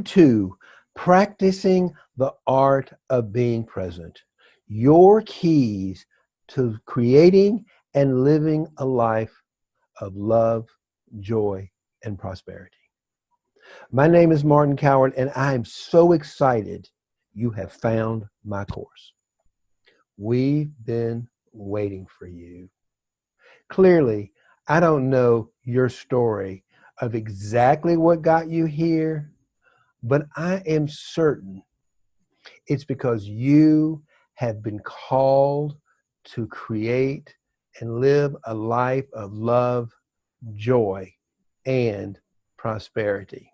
2, practicing the art of being present. Your keys to creating and living a life of love, joy, and prosperity. My name is Martin Coward, and I am so excited you have found my course. We've been waiting for you. Clearly, I don't know your story of exactly what got you here, but I am certain it's because you have been called to create and live a life of love, joy, and prosperity.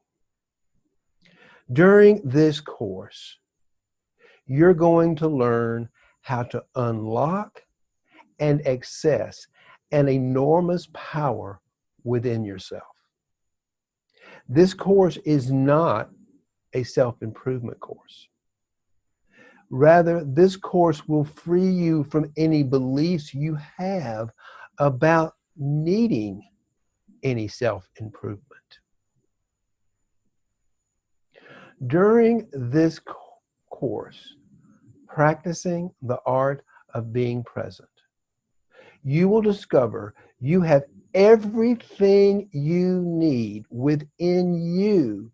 During this course, you're going to learn how to unlock and access an enormous power within yourself. This course is not a self-improvement course. Rather, this course will free you from any beliefs you have about needing any self-improvement. During this course, practicing the art of being present, you will discover you have everything you need within you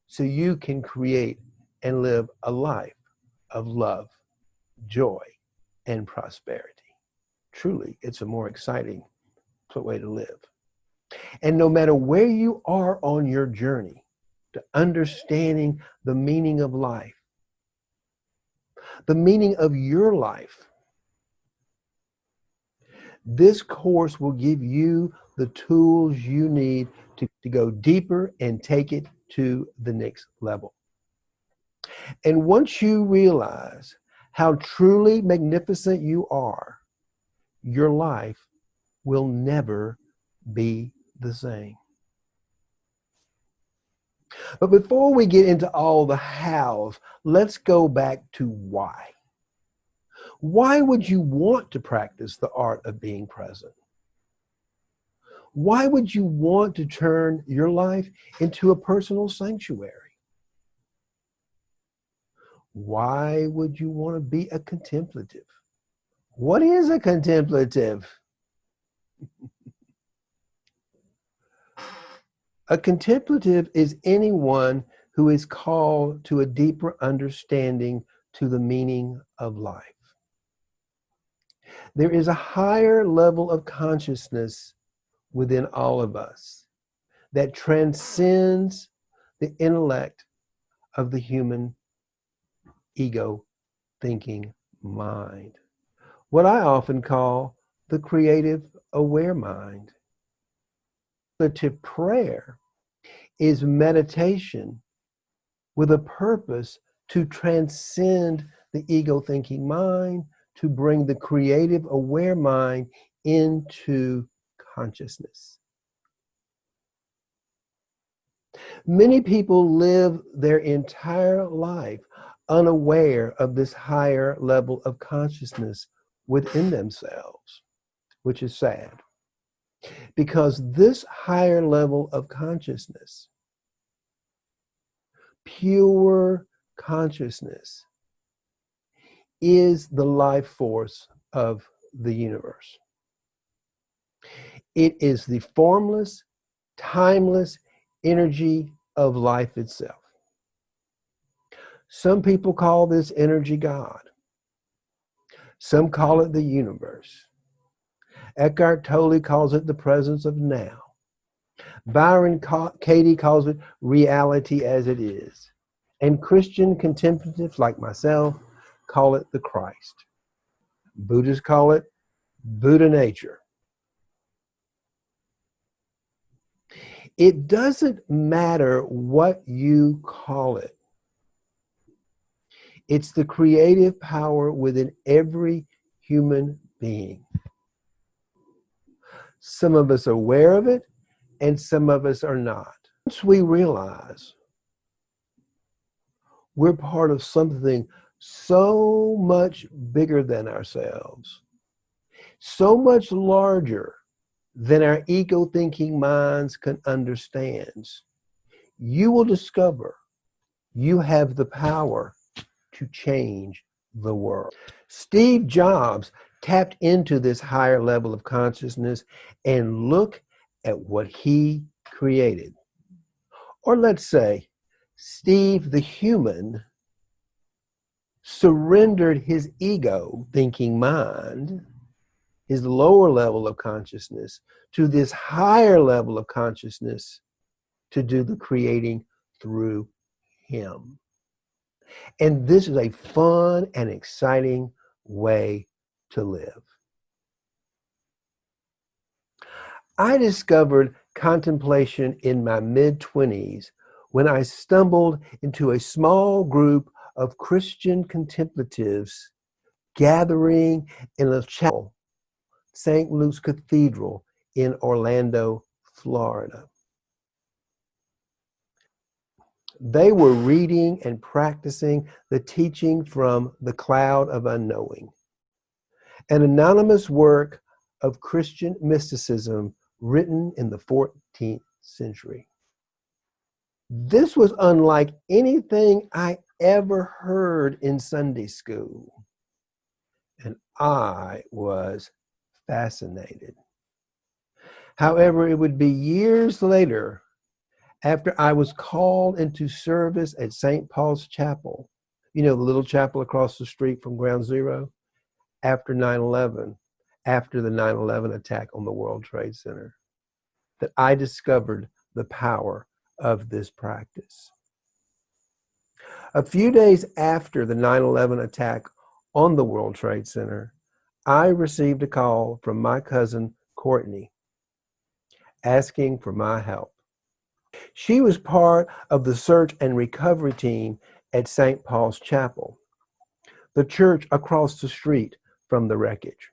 so you can create and live a life of love, joy, and prosperity. Truly, it's a more exciting way to live. And no matter where you are on your journey to understanding the meaning of life, the meaning of your life, this course will give you the tools you need to go deeper and take it to the next level. And once you realize how truly magnificent you are, your life will never be the same. But before we get into all the hows, let's go back to why. Why would you want to practice the art of being present? Why would you want to turn your life into a personal sanctuary? Why would you want to be a contemplative? What is a contemplative? A contemplative is anyone who is called to a deeper understanding to the meaning of life. There is a higher level of consciousness within all of us that transcends the intellect of the human ego thinking mind. What I often call the creative aware mind. Meditative prayer is meditation with a purpose to transcend the ego thinking mind, to bring the creative aware mind into consciousness. Many people live their entire life unaware of this higher level of consciousness within themselves, which is sad. Because this higher level of consciousness, pure consciousness, is the life force of the universe. It is the formless, timeless energy of life itself. Some people call this energy God. Some call it the universe. Eckhart Tolle calls it the presence of now. Byron Katie calls it reality as it is. And Christian contemplatives like myself call it the Christ. Buddhists call it Buddha nature. It doesn't matter what you call it. It's the creative power within every human being. Some of us are aware of it, and some of us are not. Once we realize we're part of something so much bigger than ourselves, so much larger than our ego thinking minds can understand, you will discover You have the power to change the world. Steve Jobs tapped into this higher level of consciousness, and look at what he created. Or let's say Steve the human surrendered his ego thinking mind, his lower level of consciousness, to this higher level of consciousness to do the creating through him. And this is a fun and exciting way to live. I discovered contemplation in my mid-20s when I stumbled into a small group of Christian contemplatives gathering in a chapel, St. Luke's Cathedral in Orlando, Florida. They were reading and practicing the teaching from The Cloud of Unknowing, an anonymous work of Christian mysticism written in the 14th century. This was unlike anything I ever heard in Sunday school, and I was fascinated. However, it would be years later, after I was called into service at St. Paul's Chapel, you know, the little chapel across the street from Ground Zero, after 9/11, after the 9/11 attack on the World Trade Center, that I discovered the power of this practice. A few days after the 9/11 attack on the World Trade Center, I received a call from my cousin Courtney asking for my help. She was part of the search and recovery team at St. Paul's Chapel, the church across the street from the wreckage.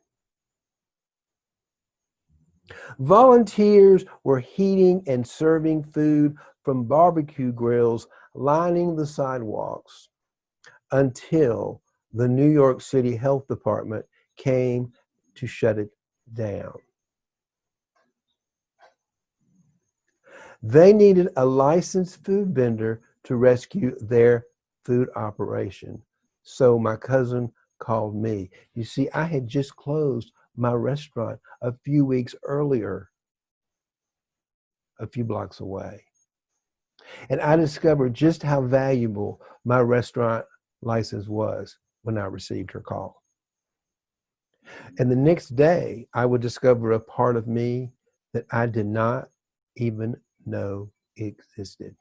Volunteers were heating and serving food from barbecue grills lining the sidewalks until the New York City Health Department came to shut it down. They needed a licensed food vendor to rescue their food operation. So my cousin called me. You see, I had just closed my restaurant a few weeks earlier, a few blocks away. And I discovered just how valuable my restaurant license was when I received her call. And the next day, I would discover a part of me that I did not even know existed.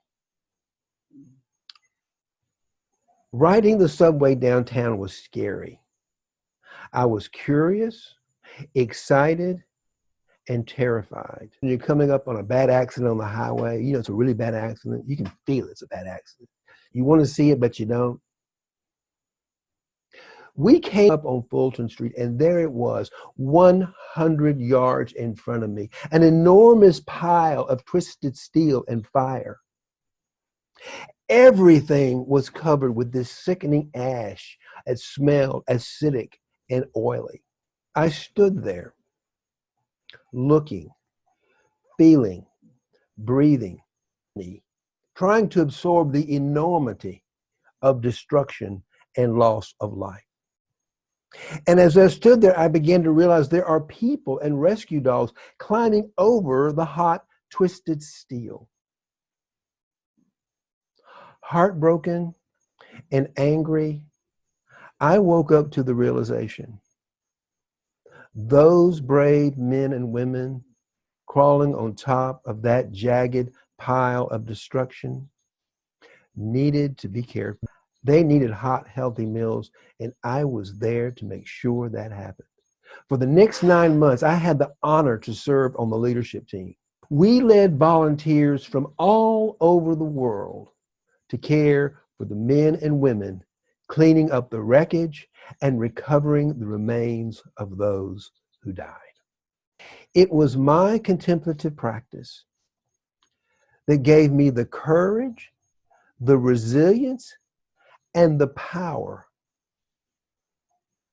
Riding the subway downtown was scary. I was curious, excited, and terrified. When you're coming up on a bad accident on the highway, you know it's a really bad accident. You can feel it's a bad accident. You want to see it, but you don't. We came up on Fulton Street, and there it was, 100 yards in front of me, an enormous pile of twisted steel and fire. Everything was covered with this sickening ash. It smelled acidic and oily. I stood there, looking, feeling, breathing, trying to absorb the enormity of destruction and loss of life. And as I stood there, I began to realize there are people and rescue dogs climbing over the hot, twisted steel. Heartbroken and angry, I woke up to the realization those brave men and women crawling on top of that jagged pile of destruction needed to be cared for. They needed hot, healthy meals, and I was there to make sure that happened. For the next 9 months, I had the honor to serve on the leadership team. We led volunteers from all over the world to care for the men and women cleaning up the wreckage and recovering the remains of those who died. It was my contemplative practice that gave me the courage, the resilience, and the power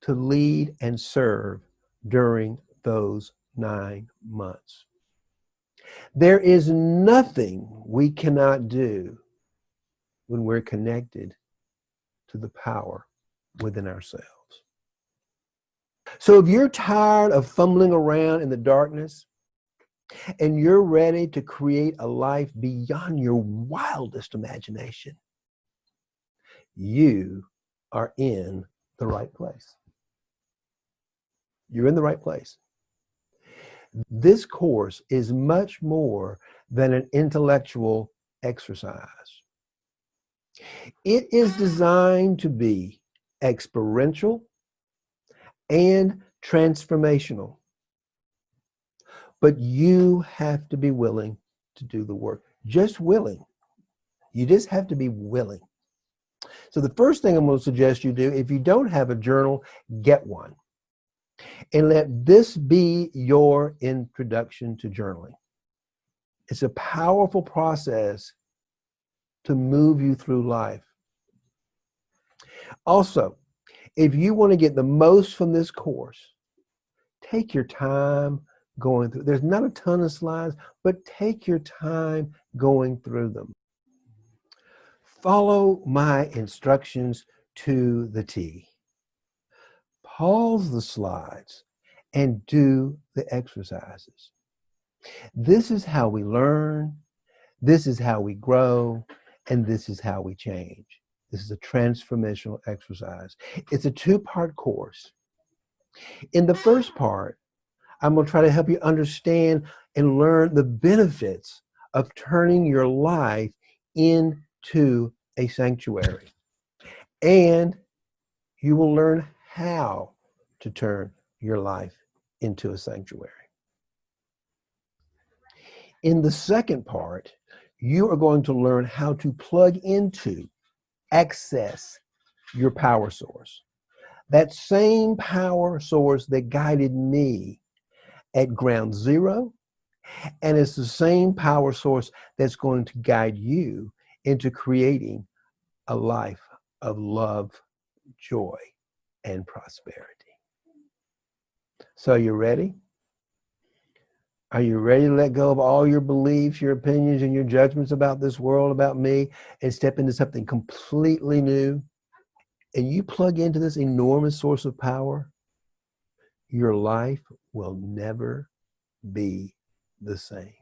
to lead and serve during those 9 months. There is nothing we cannot do when we're connected to the power within ourselves. So if you're tired of fumbling around in the darkness and you're ready to create a life beyond your wildest imagination, you are in the right place. You're in the right place. This course is much more than an intellectual exercise. It is designed to be experiential and transformational. But you have to be willing to do the work. Just willing. You just have to be willing. So the first thing I'm going to suggest you do, if you don't have a journal, get one. And let this be your introduction to journaling. It's a powerful process to move you through life. Also, if you want to get the most from this course, take your time going through. There's not a ton of slides, but take your time going through them. Follow my instructions to the T. Pause the slides and do the exercises. This is how we learn, this is how we grow, and this is how we change. This is a transformational exercise. It's a two-part course. In the first part, I'm going to try to help you understand and learn the benefits of turning your life into a sanctuary. And you will learn how to turn your life into a sanctuary. In the second part, you are going to learn how to plug into, access your power source. That same power source that guided me at ground zero, and it's the same power source that's going to guide you into creating a life of love, joy, and prosperity. So you ready? Are you ready to let go of all your beliefs, your opinions, and your judgments about this world, about me, and step into something completely new? And you plug into this enormous source of power, your life will never be the same.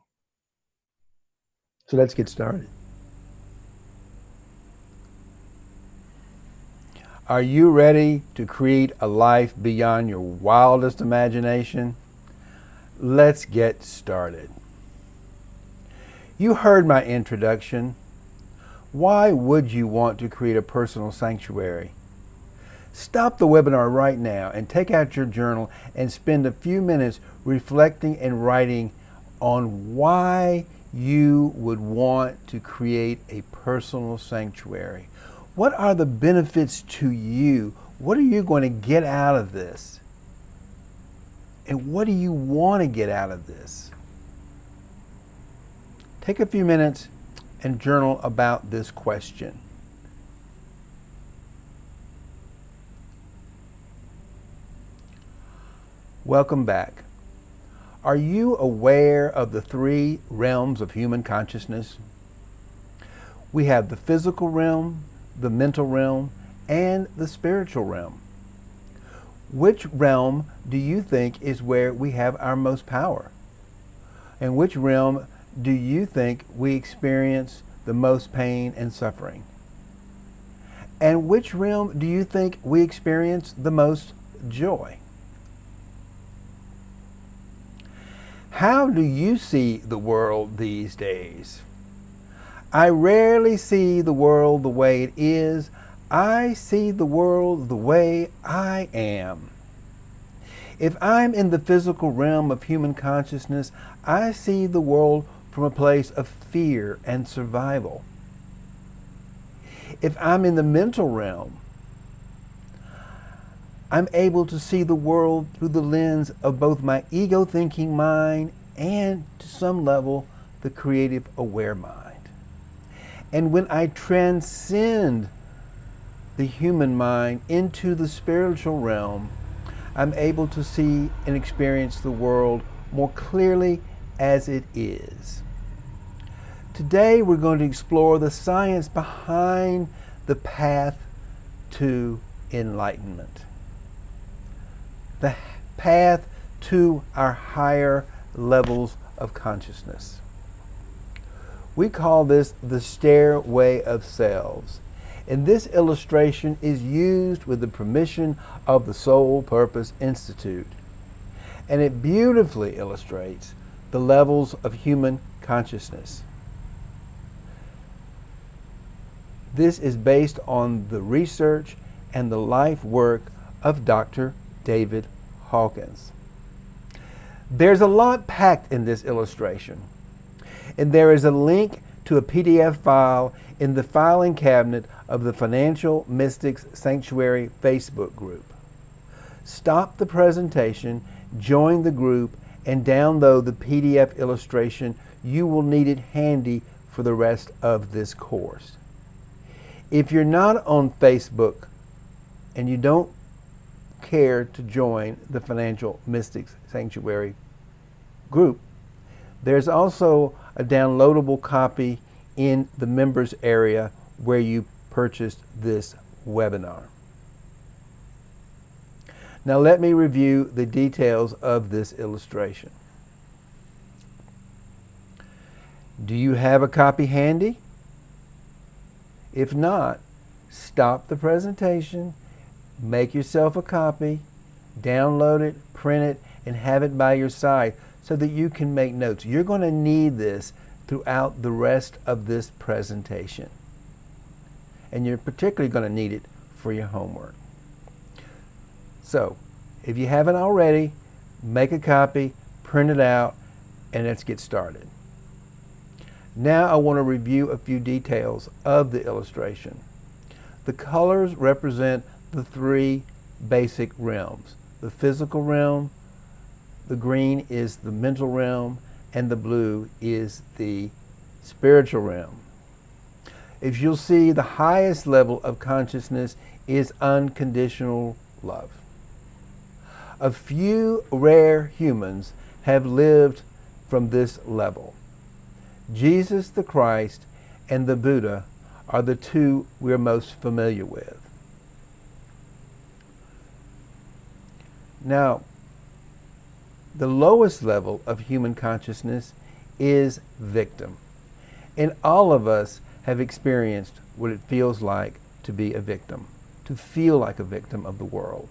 So let's get started. Are you ready to create a life beyond your wildest imagination? Let's get started. You heard my introduction. Why would you want to create a personal sanctuary? Stop the webinar right now and take out your journal and spend a few minutes reflecting and writing on why you would want to create a personal sanctuary. What are the benefits to you? What are you going to get out of this? And what do you want to get out of this? Take a few minutes and journal about this question. Welcome back. Are you aware of the three realms of human consciousness? We have the physical realm, the mental realm, and the spiritual realm. Which realm do you think is where we have our most power? And which realm do you think we experience the most pain and suffering? And which realm do you think we experience the most joy? How do you see the world these days? I rarely see the world the way it is. I see the world the way I am. If I'm in the physical realm of human consciousness, I see the world from a place of fear and survival. If I'm in the mental realm, I'm able to see the world through the lens of both my ego-thinking mind and, to some level, the creative aware mind. And when I transcend the human mind into the spiritual realm, I'm able to see and experience the world more clearly as it is. Today we're going to explore the science behind the path to enlightenment, the path to our higher levels of consciousness. We call this the stairway of selves, and this illustration is used with the permission of the Soul Purpose Institute, and it beautifully illustrates the levels of human consciousness. This is based on the research and the life work of Dr. David Hawkins. There's a lot packed in this illustration, and there is a link to a PDF file in the filing cabinet of the Financial Mystics Sanctuary Facebook group. Stop the presentation, join the group, and download the PDF illustration. You will need it handy for the rest of this course. If you're not on Facebook and you don't care to join the Financial Mystics Sanctuary group, there's also a downloadable copy in the members area where you purchased this webinar. Now let me review the details of this illustration. Do you have a copy handy? If not, stop the presentation, make yourself a copy, download it, print it, and have it by your side so that you can make notes. You're going to need this throughout the rest of this presentation. And you're particularly going to need it for your homework. So, if you haven't already, make a copy, print it out, and let's get started. Now I want to review a few details of the illustration. The colors represent the three basic realms. The physical realm, the green is the mental realm, and the blue is the spiritual realm. If you'll see, the highest level of consciousness is unconditional love. A few rare humans have lived from this level. Jesus the Christ and the Buddha are the two we're most familiar with. Now, the lowest level of human consciousness is victim. And all of us have experienced what it feels like to be a victim, to feel like a victim of the world.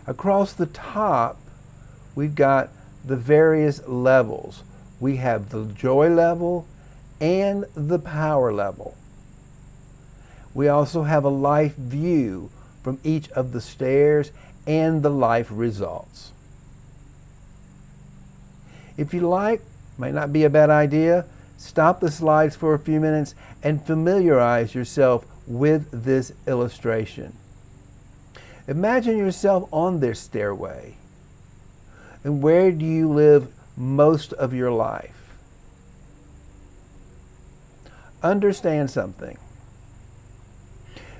Across the top, we've got the various levels. We have the joy level and the power level. We also have a life view from each of the stairs and the life results. If you like, might not be a bad idea, stop the slides for a few minutes and familiarize yourself with this illustration. Imagine yourself on this stairway. And where do you live most of your life? Understand something.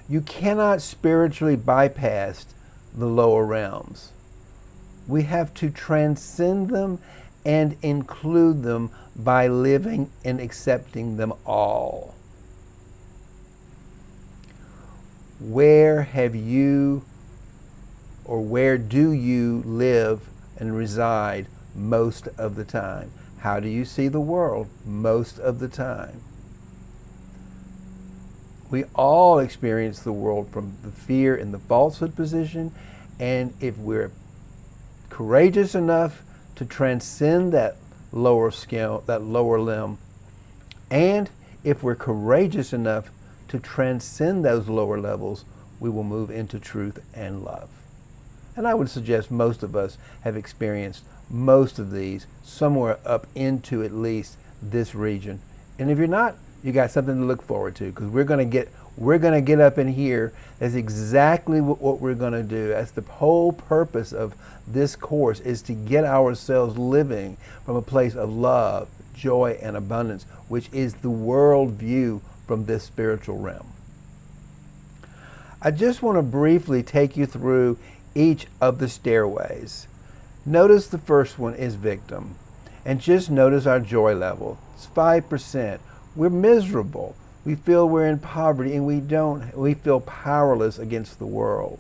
You cannot spiritually bypass the lower realms. We have to transcend them and include them by living and accepting them all. Where have you, or where do you live and reside most of the time? How do you see the world most of the time? We all experience the world from the fear and the falsehood position, and if we're courageous enough to transcend that lower scale, that lower limb, and if we're courageous enough to transcend those lower levels, we will move into truth and love. And I would suggest most of us have experienced most of these somewhere up into at least this region. And if you're not, you got something to look forward to, because we're going to get up in here. That's exactly what we're going to do. That's the whole purpose of this course, is to get ourselves living from a place of love, joy, and abundance, which is the world view from this spiritual realm. I just want to briefly take you through each of the stairways. Notice the first one is victim. And just notice our joy level. It's 5%. We're miserable. We feel we're in poverty and we feel powerless against the world.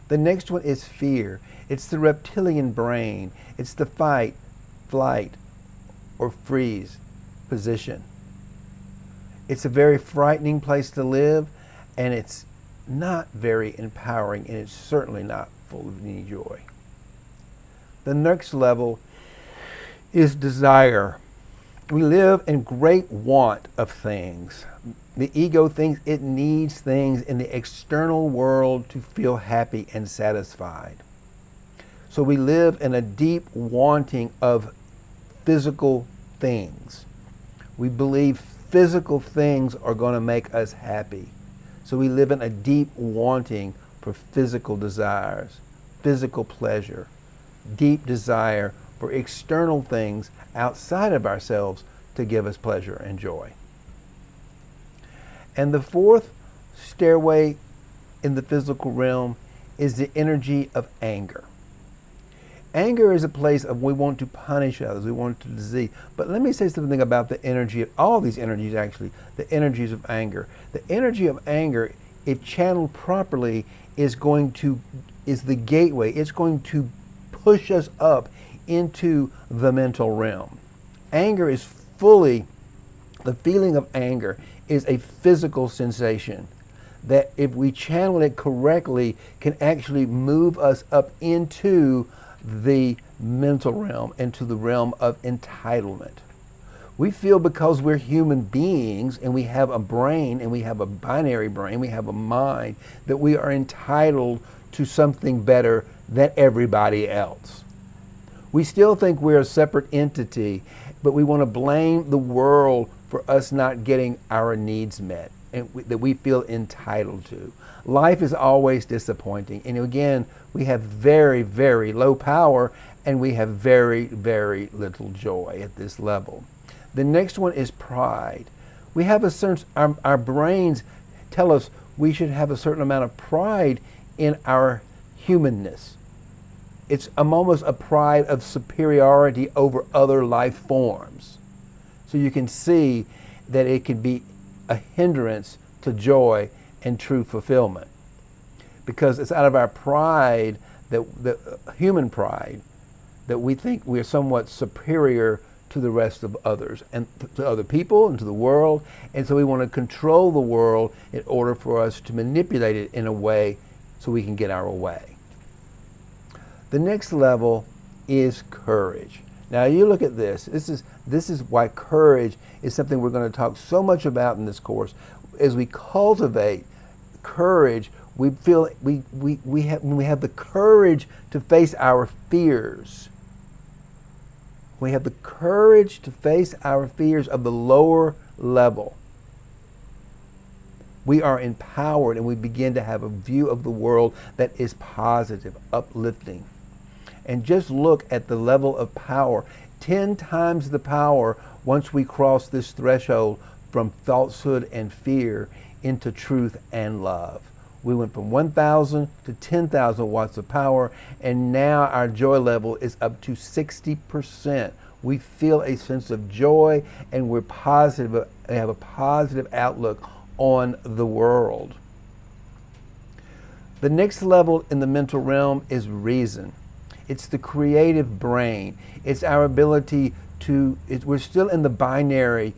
The next one is fear. It's the reptilian brain. It's the fight, flight, or freeze position. It's a very frightening place to live, and it's not very empowering, and it's certainly not full of any joy. The next level is desire. We live in great want of things. The ego thinks it needs things in the external world to feel happy and satisfied. So we live in a deep wanting of physical things. We believe physical things are going to make us happy. So we live in a deep wanting for physical desires, physical pleasure, deep desire for external things outside of ourselves to give us pleasure and joy. And the fourth stairway in the physical realm is the energy of anger. Anger is a place of we want to punish others, we want to disease. But let me say something about the energy of all these energies, actually, the energies of anger. The energy of anger, if channeled properly, is the gateway. It's going to push us up into the mental realm. Anger is the feeling of anger is a physical sensation that if we channel it correctly can actually move us up into the mental realm, into the realm of entitlement. We feel because we're human beings and we have a brain and we have a binary brain, we have a mind, that we are entitled to something better than everybody else. We still think we're a separate entity, but we want to blame the world for us not getting our needs met and that we feel entitled to. Life is always disappointing. And again, we have very, very low power and we have very, very little joy at this level. The next one is pride. We have a certain, our brains tell us we should have a certain amount of pride in our humanness. It's almost a pride of superiority over other life forms. So you can see that it can be a hindrance to joy and true fulfillment. Because it's out of our pride, the human pride, that we think we're somewhat superior to the rest of others and to other people and to the world. And so we want to control the world in order for us to manipulate it in a way so we can get our way. The next level is courage. Now you look at this. This is why courage is something we're going to talk so much about in this course. As we cultivate courage, we feel we have the courage to face our fears. We have the courage to face our fears of the lower level. We are empowered and we begin to have a view of the world that is positive, uplifting. And just look at the level of power, 10 times the power once we cross this threshold from falsehood and fear into truth and love. We went from 1,000 to 10,000 watts of power, and now our joy level is up to 60%. We feel a sense of joy, and we're positive, have a positive outlook on the world. The next level in the mental realm is reason. It's the creative brain. It's our ability to, we're still in the binary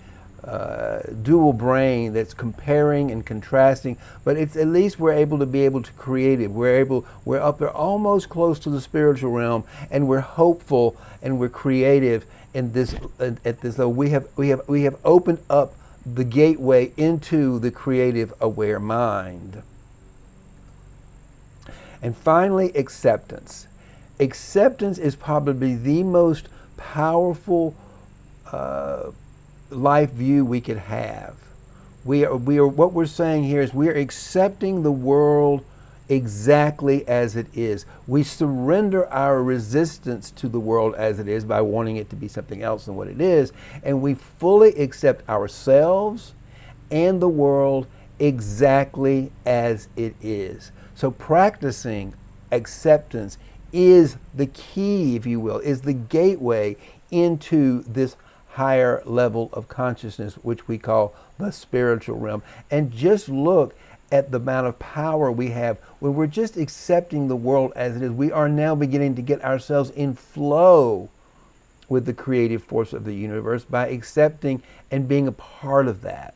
dual brain that's comparing and contrasting, but it's at least we're able to create it. We're up there almost close to the spiritual realm, and we're hopeful and we're creative in this at this level. We have opened up the gateway into the creative aware mind. And finally, acceptance. Acceptance is probably the most powerful life view we could have. We are what we're saying here is we're accepting the world exactly as it is. We surrender our resistance to the world as it is by wanting it to be something else than what it is, and we fully accept ourselves and the world exactly as it is. So practicing acceptance is the key, if you will, is the gateway into this higher level of consciousness, which we call the spiritual realm. And just look at the amount of power we have when we're just accepting the world as it is. We are now beginning to get ourselves in flow with the creative force of the universe by accepting and being a part of that.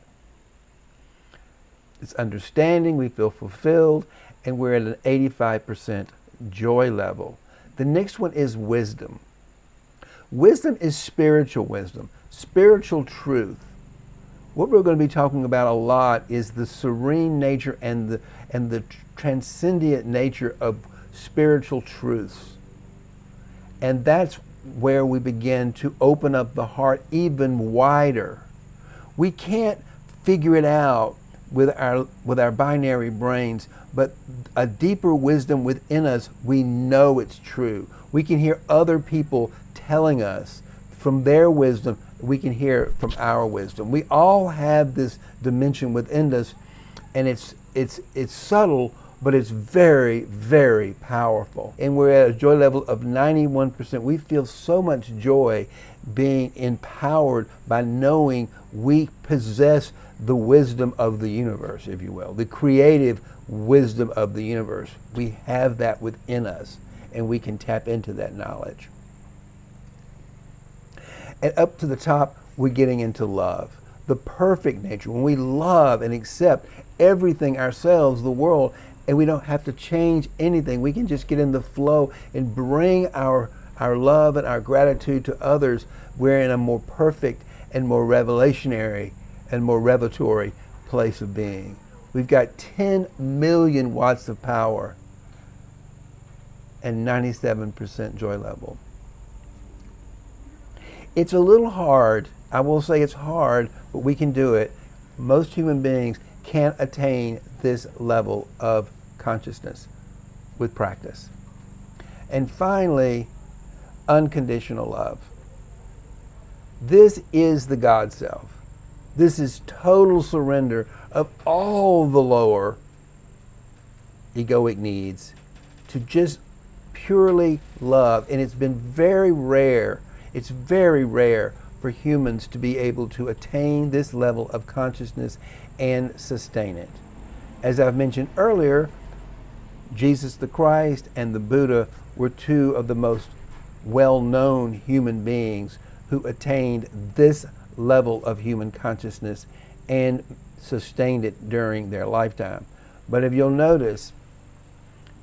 It's understanding, we feel fulfilled, and we're at an 85% joy level. The next one is wisdom. Wisdom is spiritual wisdom, spiritual truth. What we're going to be talking about a lot is the serene nature and the transcendent nature of spiritual truths. And that's where we begin to open up the heart even wider. We can't figure it out with our binary brains, but a deeper wisdom within us, we know it's true. We can hear other people telling us from their wisdom, we can hear from our wisdom. We all have this dimension within us, and it's subtle, but it's very, very powerful. And we're at a joy level of 91%. We feel so much joy being empowered by knowing we possess the wisdom of the universe, if you will, the creative wisdom of the universe. We have that within us, and we can tap into that knowledge. And up to the top, we're getting into love, the perfect nature. When we love and accept everything, ourselves, the world, and we don't have to change anything. We can just get in the flow and bring our love and our gratitude to others. We're in a more perfect and more revelationary and more revelatory place of being. We've got 10 million watts of power and 97% joy level. It's a little hard. I will say it's hard, but we can do it. Most human beings can't attain this level of consciousness with practice. And finally, unconditional love. This is the God self. This is total surrender of all the lower egoic needs to just purely love. And it's been very rare. It's very rare for humans to be able to attain this level of consciousness and sustain it. As I've mentioned earlier, Jesus the Christ and the Buddha were two of the most well-known human beings who attained this level of human consciousness and sustained it during their lifetime. But if you'll notice,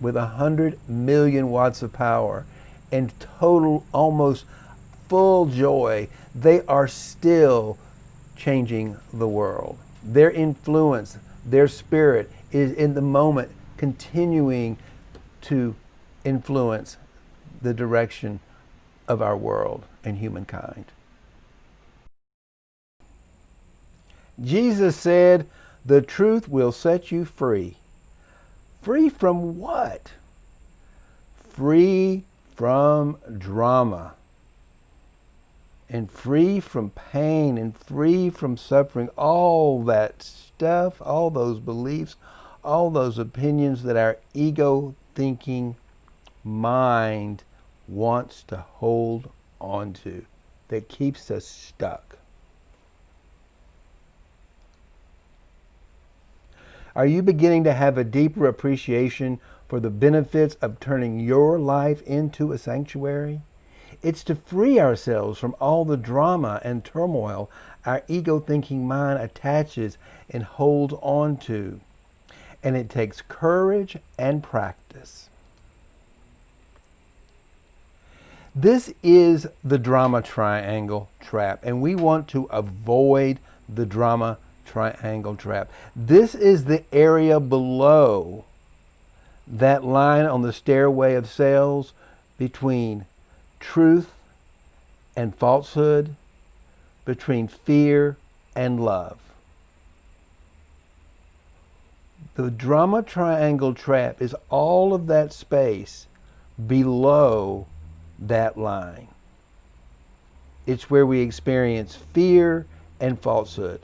with 100 million watts of power and total, almost full joy, they are still changing the world. Their influence, their spirit is in the moment continuing to influence the direction of our world and humankind. Jesus said, "The truth will set you free." Free from what? Free from drama, and free from pain, and free from suffering, all that stuff, all those beliefs, all those opinions that our ego thinking mind wants to hold on to, that keeps us stuck. Are you beginning to have a deeper appreciation for the benefits of turning your life into a sanctuary? It's to free ourselves from all the drama and turmoil our ego-thinking mind attaches and holds on to. And it takes courage and practice. This is the drama triangle trap, and we want to avoid the drama triangle trap. This is the area below that line on the stairway of cells between truth and falsehood, between fear and love. The drama triangle trap is all of that space below that line. It's where we experience fear and falsehood.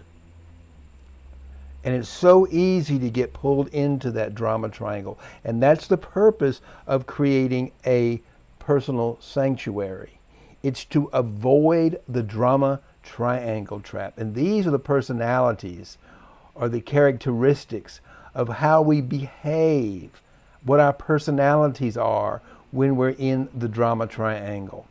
And it's so easy to get pulled into that drama triangle. And that's the purpose of creating a personal sanctuary. It's to avoid the drama triangle trap. And these are the personalities or the characteristics of how we behave, what our personalities are when we're in the drama triangle.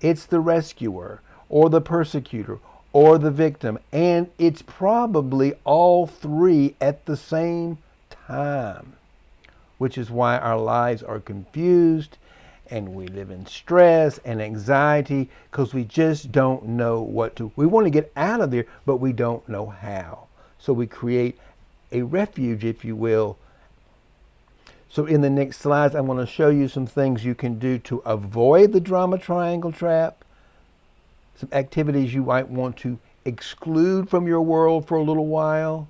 It's the rescuer or the persecutor or the victim, and it's probably all three at the same time, which is why our lives are confused and we live in stress and anxiety because we just don't know what to. We want to get out of there, but we don't know how. So we create a refuge, if you will. So in the next slides, I want to show you some things you can do to avoid the drama triangle trap, some activities you might want to exclude from your world for a little while,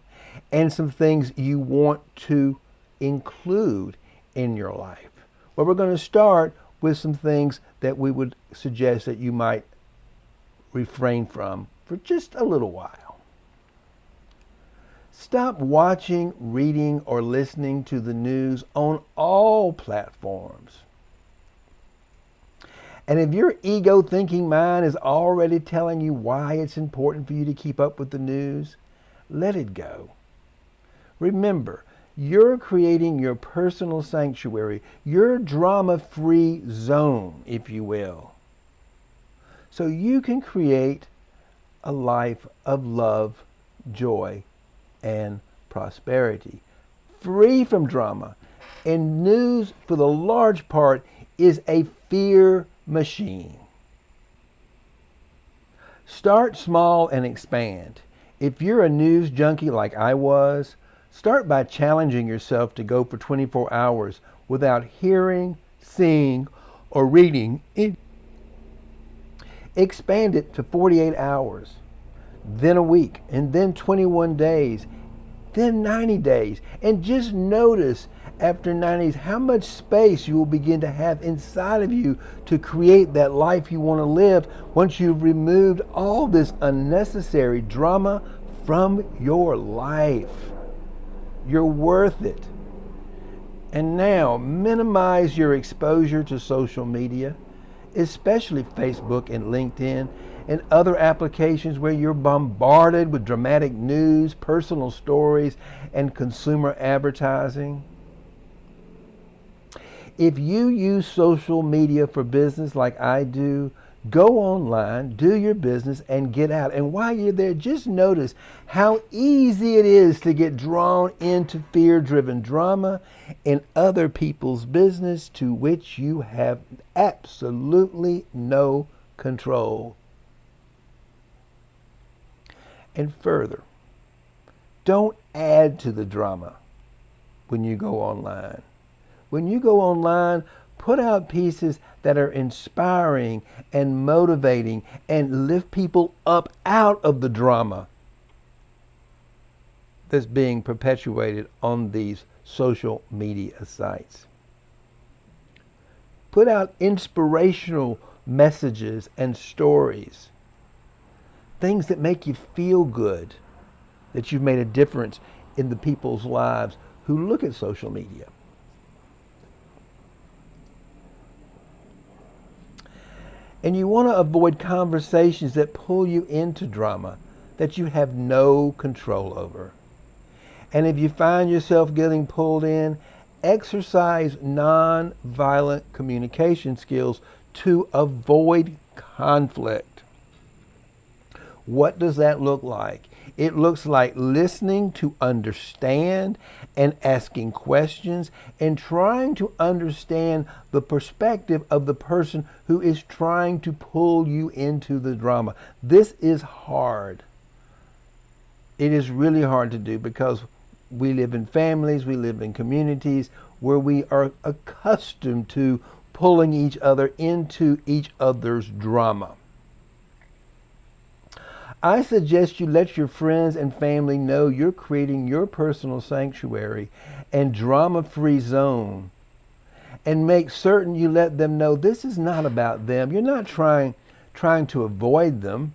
and some things you want to include in your life. Well, we're going to start with some things that we would suggest that you might refrain from for just a little while. Stop watching, reading, or listening to the news on all platforms. And if your ego-thinking mind is already telling you why it's important for you to keep up with the news, let it go. Remember, you're creating your personal sanctuary, your drama-free zone, if you will. So you can create a life of love, joy, and prosperity, free from drama. And news, for the large part, is a fear machine. Start small and expand. If you're a news junkie like I was, start by challenging yourself to go for 24 hours without hearing, seeing, or reading. Expand it to 48 hours, then a week, and then 21 days, then 90 days. And just notice after 90 days how much space you will begin to have inside of you to create that life you want to live once you've removed all this unnecessary drama from your life. You're worth it. And now, minimize your exposure to social media, especially Facebook and LinkedIn and other applications where you're bombarded with dramatic news, personal stories, and consumer advertising. If you use social media for business like I do, go online, do your business, and get out. And while you're there, just notice how easy it is to get drawn into fear-driven drama in other people's business to which you have absolutely no control. And further, don't add to the drama when you go online. When you go online, put out pieces that are inspiring and motivating and lift people up out of the drama that's being perpetuated on these social media sites. Put out inspirational messages and stories, things that make you feel good, that you've made a difference in the people's lives who look at social media. And you want to avoid conversations that pull you into drama that you have no control over. And if you find yourself getting pulled in, exercise non-violent communication skills to avoid conflict. What does that look like? It looks like listening to understand and asking questions and trying to understand the perspective of the person who is trying to pull you into the drama. This is hard. It is really hard to do because we live in families, we live in communities where we are accustomed to pulling each other into each other's drama. I suggest you let your friends and family know you're creating your personal sanctuary and drama-free zone, and make certain you let them know this is not about them. You're not trying to avoid them.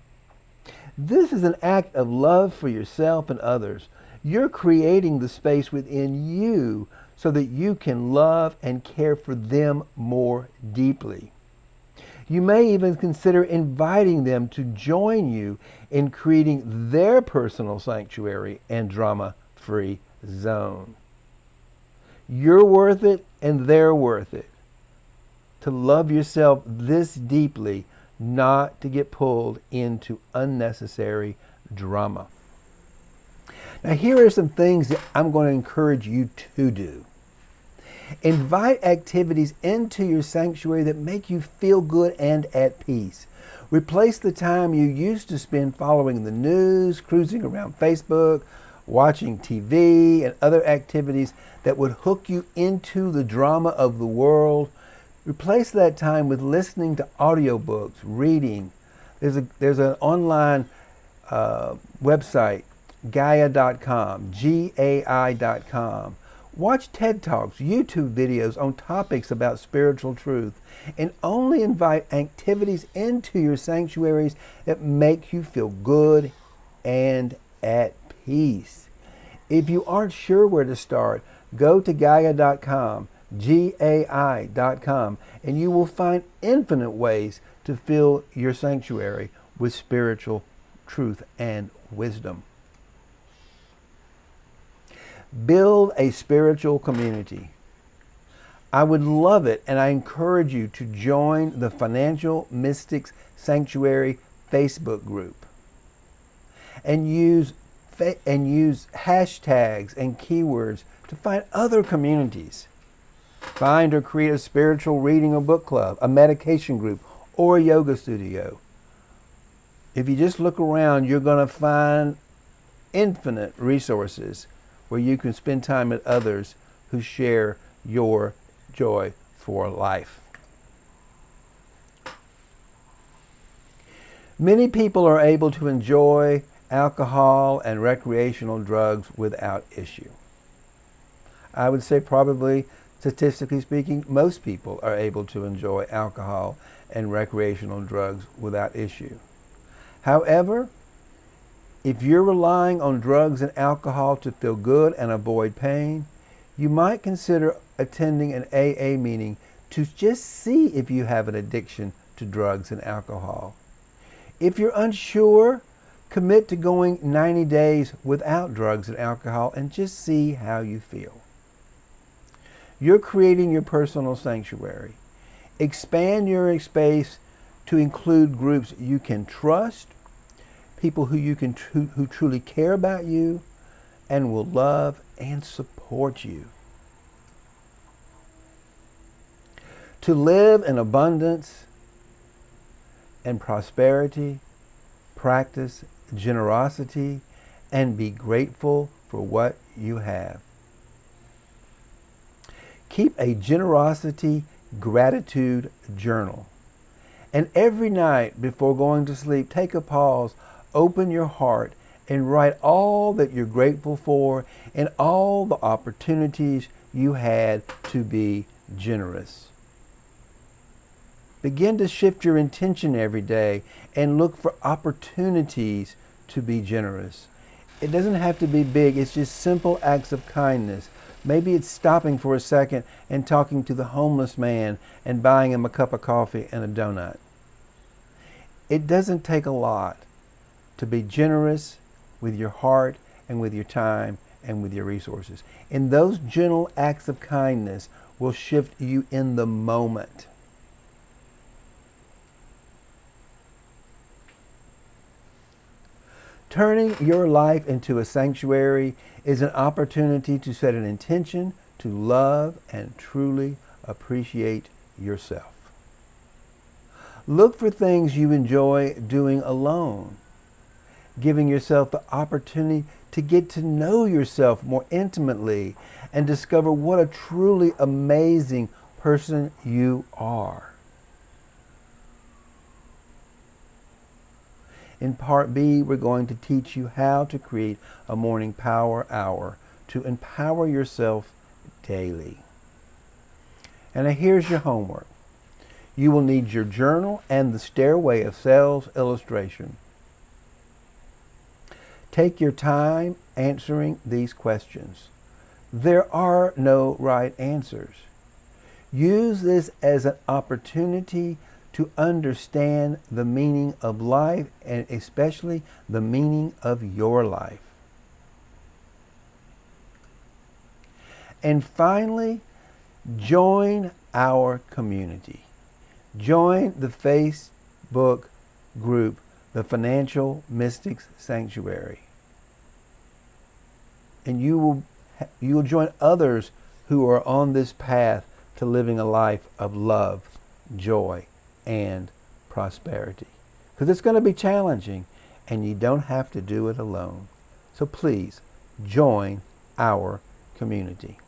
This is an act of love for yourself and others. You're creating the space within you so that you can love and care for them more deeply. You may even consider inviting them to join you in creating their personal sanctuary and drama-free zone. You're worth it and they're worth it. To love yourself this deeply, not to get pulled into unnecessary drama. Now, here are some things that I'm going to encourage you to do. Invite activities into your sanctuary that make you feel good and at peace. Replace the time you used to spend following the news, cruising around Facebook, watching TV, and other activities that would hook you into the drama of the world. Replace that time with listening to audiobooks, reading. There's an online website, Gaia.com, Gai.com. Watch TED Talks, YouTube videos on topics about spiritual truth, and only invite activities into your sanctuaries that make you feel good and at peace. If you aren't sure where to start, go to Gaia.com, Gai.com, and you will find infinite ways to fill your sanctuary with spiritual truth and wisdom. Build a spiritual community. I would love it, and I encourage you to join the Financial Mystics Sanctuary Facebook group and use hashtags and keywords to find other communities. Find or create a spiritual reading or book club, a meditation group, or a yoga studio. If you just look around, you're going to find infinite resources where you can spend time with others who share your joy for life. Many people are able to enjoy alcohol and recreational drugs without issue. I would say probably, statistically speaking, most people are able to enjoy alcohol and recreational drugs without issue. However, if you're relying on drugs and alcohol to feel good and avoid pain, you might consider attending an AA meeting to just see if you have an addiction to drugs and alcohol. If you're unsure, commit to going 90 days without drugs and alcohol and just see how you feel. You're creating your personal sanctuary. Expand your space to include groups you can trust, people who truly care about you and will love and support you. To live in abundance and prosperity, practice generosity, and be grateful for what you have. Keep a generosity gratitude journal. And every night before going to sleep, take a pause, open your heart, and write all that you're grateful for and all the opportunities you had to be generous. Begin to shift your intention every day and look for opportunities to be generous. It doesn't have to be big, it's just simple acts of kindness. Maybe it's stopping for a second and talking to the homeless man and buying him a cup of coffee and a donut. It doesn't take a lot to be generous with your heart and with your time and with your resources. And those gentle acts of kindness will shift you in the moment. Turning your life into a sanctuary is an opportunity to set an intention to love and truly appreciate yourself. Look for things you enjoy doing alone, giving yourself the opportunity to get to know yourself more intimately and discover what a truly amazing person you are. In Part B, we're going to teach you how to create a morning power hour to empower yourself daily. And here's your homework. You will need your journal and the Stairway of Cells illustration. Take your time answering these questions. There are no right answers. Use this as an opportunity to understand the meaning of life, and especially the meaning of your life. And finally, join our community. Join the Facebook group, the Financial Mystics Sanctuary. And you will join others who are on this path to living a life of love, joy, and prosperity. Because it's going to be challenging, and you don't have to do it alone. So please join our community.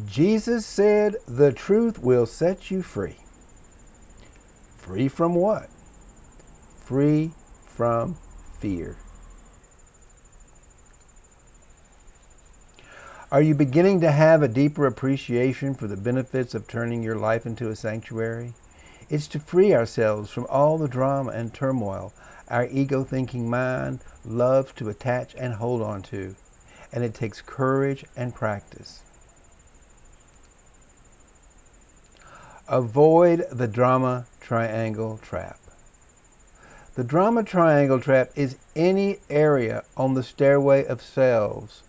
Jesus said the truth will set you free. Free from what? Free from fear. Are you beginning to have a deeper appreciation for the benefits of turning your life into a sanctuary? It's to free ourselves from all the drama and turmoil our ego-thinking mind loves to attach and hold on to. And it takes courage and practice. Avoid the drama triangle trap. The drama triangle trap is any area on the stairway of selves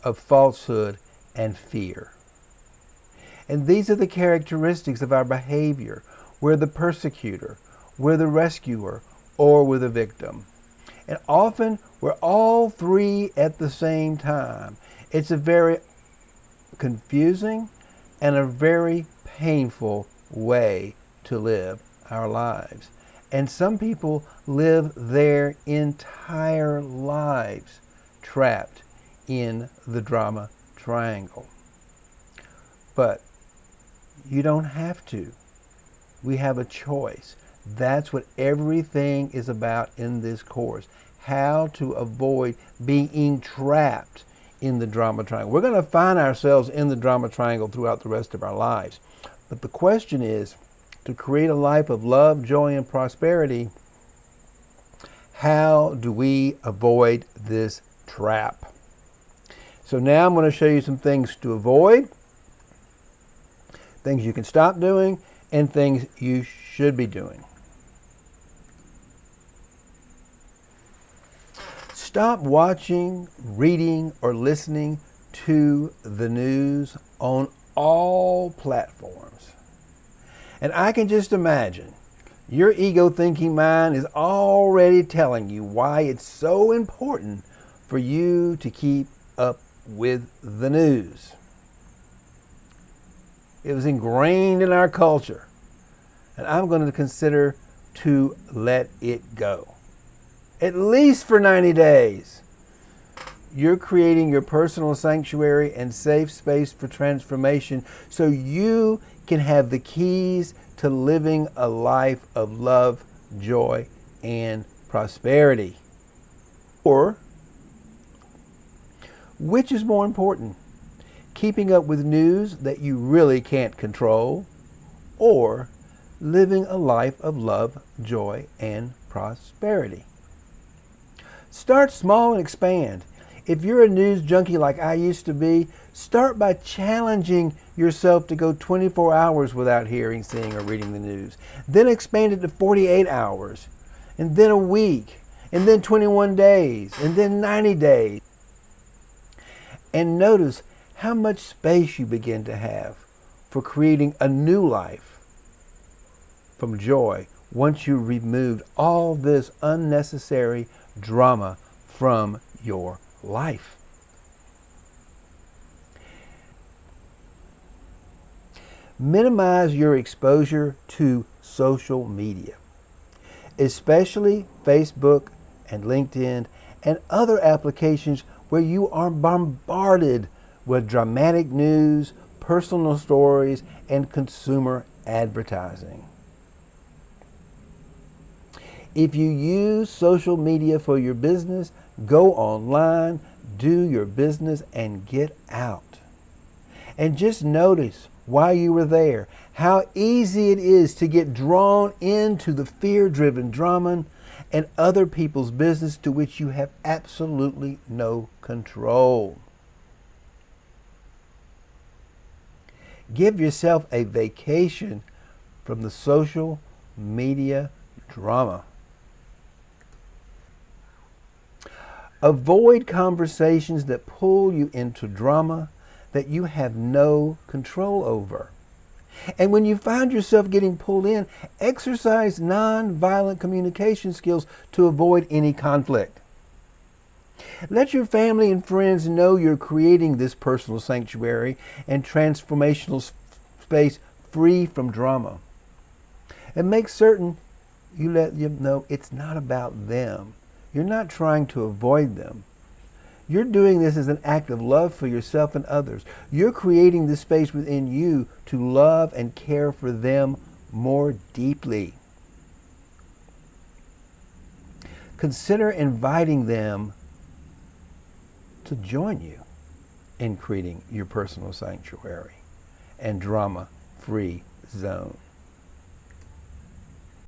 of falsehood and fear. And these are the characteristics of our behavior. We're the persecutor, we're the rescuer, or we're the victim. And often we're all three at the same time. It's a very confusing and a very painful way to live our lives. And some people live their entire lives trapped in the drama triangle. But you don't have to. We have a choice. That's what everything is about in this course. How to avoid being trapped in the drama triangle. We're going to find ourselves in the drama triangle throughout the rest of our lives. But the question is, to create a life of love, joy, and prosperity, how do we avoid this trap? So now I'm going to show you some things to avoid, things you can stop doing, and things you should be doing. Stop watching, reading, or listening to the news on all platforms. And I can just imagine your ego-thinking mind is already telling you why it's so important for you to keep up with the news. It was ingrained in our culture, and I'm going to consider to let it go. At least for 90 days. You're creating your personal sanctuary and safe space for transformation so you can have the keys to living a life of love, joy, and prosperity. Or, which is more important? Keeping up with news that you really can't control, or living a life of love, joy, and prosperity? Start small and expand. If you're a news junkie like I used to be, start by challenging yourself to go 24 hours without hearing, seeing, or reading the news. Then expand it to 48 hours, and then a week, and then 21 days, and then 90 days. And notice how much space you begin to have for creating a new life from joy once you've removed all this unnecessary drama from your life. Minimize your exposure to social media, especially Facebook and LinkedIn and other applications where you are bombarded with dramatic news, personal stories, and consumer advertising. If you use social media for your business, go online, do your business, and get out. And just notice while you were there how easy it is to get drawn into the fear-driven drama and other people's business to which you have absolutely no control. Give yourself a vacation from the social media drama. Avoid conversations that pull you into drama that you have no control over. And when you find yourself getting pulled in, exercise nonviolent communication skills to avoid any conflict. Let your family and friends know you're creating this personal sanctuary and transformational space free from drama. And make certain you let them know it's not about them. You're not trying to avoid them. You're doing this as an act of love for yourself and others. You're creating this space within you to love and care for them more deeply. Consider inviting them to join you in creating your personal sanctuary and drama-free zone.